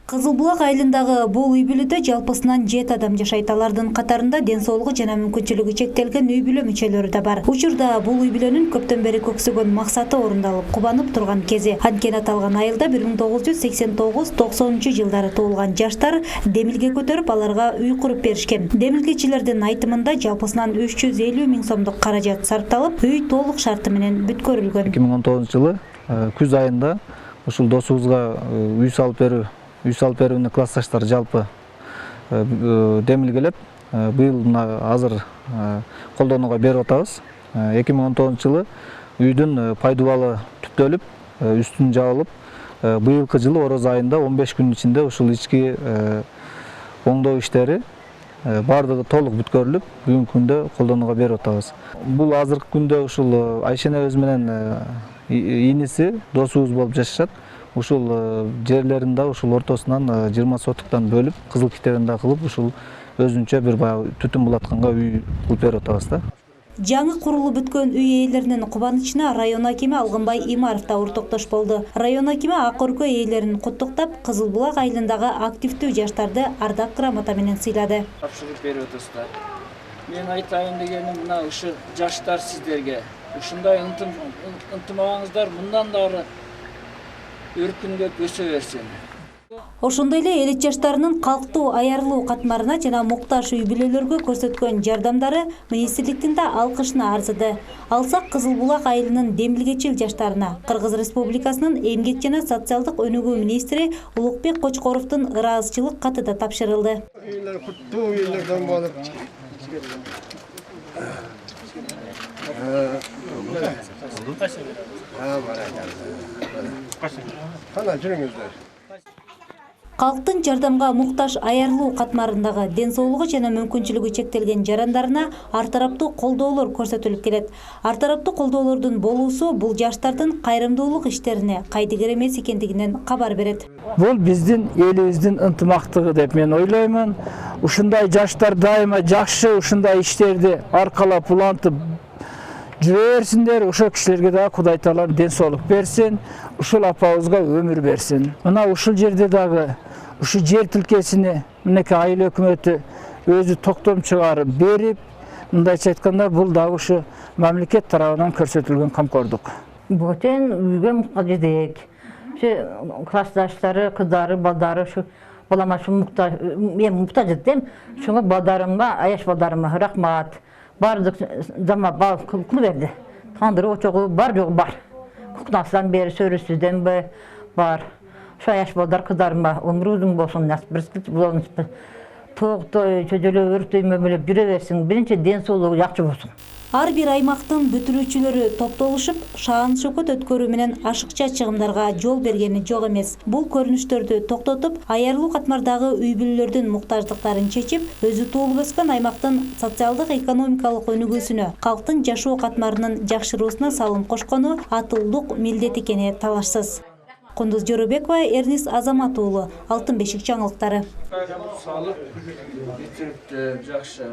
Кызыл Булак айылындагы бул үй бүлөдө жалпысынан 7 адам жашайт. Алардын катарында ден соолугу жана мүмкүнчүлүгү чектелген үй бүлө мүчөлөрү да бар. Учурда бул үй бүлөнүн көптөн бери көксөгөн максаты орундалып, кубанып турган кези. Анткени аталган айылда 1989-90 жылдары туулган жаштар демилге көтөрүп, аларга үй куруп беришкен. Демилгечилердин айтымында жалпысынан 350 миң сомдук каражат сарпталып, үй толук шарты менен бүткөрүлгөн. 2019 жылы күз айында ушул досубузга үй салып берүүнү классташтар жалпы демилгелеп, быйыл мына азыр колдонууга берип атабыз. 2019 жылы үйдүн пайдубалы түптөлүп, үстүн жабылып, быйылкы жылы ороз айында 15 күн ичинде ушул ички оңдоо иштери бардыгы толук бүткөрүлүп, бүгүнкү күндө колдонууга берип атабыз. Бул азыркы күндө ушул Айшенебиз менен иниси досубуз болуп жашашат. Ушул жерлеринде ушул ортосунан 20 сотуктан бөлүп, кызыл китебин да кылып, ушул өзүнчө бир баягы түтүн булатканга үй кылып берип атабыз да. Жаңы курулуп бүткөн үй ээлеринин кубанычына район акими Алгынбай Имаров да ортоктош болду. Район акими ак өркө ээлерин куттуктап, Кызыл Булак айылындагы активдүү жаштарды ардак грамота менен сыйлады. Тапшырып берип атасыздар. Мен айтайын дегеним мына ушу жаштар сиздерге ушундай ынтымагыңыздар мындан дары өркүндөп өсө берсин. Ошондой эле элет жаштарынын калктуу аярылуу катмарына жана муктаж үй бүлөлөргө көрсөткөн жардамдары министрликтин да алкышына арзыды. Алсак Кызыл Булак айылынын демилгечил жаштарына Кыргыз Республикасынын эмгек жана социалдык өнүгүү министри Улукбек Кочкоровдун ыраазычылык каты да тапшырылды. Үйлер куттуу үйлерден болуп. Кана жүрүңүздөр. Калктын жардамга муктаж аярылуу катмарындагы ден соолугу жана мүмкүнчүлүгү чектелген жарандарына ар тараптуу колдоолор көрсөтүлүп келет. Ар тараптуу колдоолордун болуусу бул жаштардын кайрымдуулук иштерине кайдыгер эмес экендигинен кабар берет. Бул биздин элибиздин ынтымактыгы деп мен ойлоймун. Ушундай жаштар дайыма жакшы ушундай иштерди аркалап улантып жүрө берсиндер. Ошол кишилерге да Кудай Таала ден соолук берсин, ушул апабызга өмүр берсин. Мына ушул жерде дагы ушу жер тилкесини мынакей айыл өкмөтү өзү токтом чыгарып берип, мындайча айтканда бул дагы ушу мамлекет тарабынан көрсөтүлгөн камкордук. Бөтен үйгө муктаж эдик. Ушу классташтары, кыздары, балдары ушу балама ушу мен муктаж эдим. Шуга балдарыма, аяш балдарыма рахмат. Бардык зама бал кылып берди. Тандыры очогу бар жок бар. Кукнасынан бери сөрүсүздөн бар. Ошо аяш балдар кыздарыма өмүрү узун болсун, насипсиз болсун. Токтой, чөжөлө өртөймө менеп жүрө берсин. Биринчи ден соолугу жакшы болсун. Ар бир аймактын бүтүрүүчүлөрү топтолушуп, шаан шөкөт өткөрүү менен ашыкча чыгымдарга жол бергени жок эмес. Бул көрүнүштөрдү токтотуп, аярылуу катмардагы үй бүлөлөрдүн муктаждыктарын чечип, өзү туулуп өскөн аймактын социалдык экономикалык өнүгүүсүнө, калктын жашоо катмарынын жакшыруусуна салым кошкону атылдык милдет экени талашсыз. Кундуз Жоробекова, Эрнис Азамат уулу, Алтын бешик жаңылыктары. Салып, бүтүрүптү, жакшы.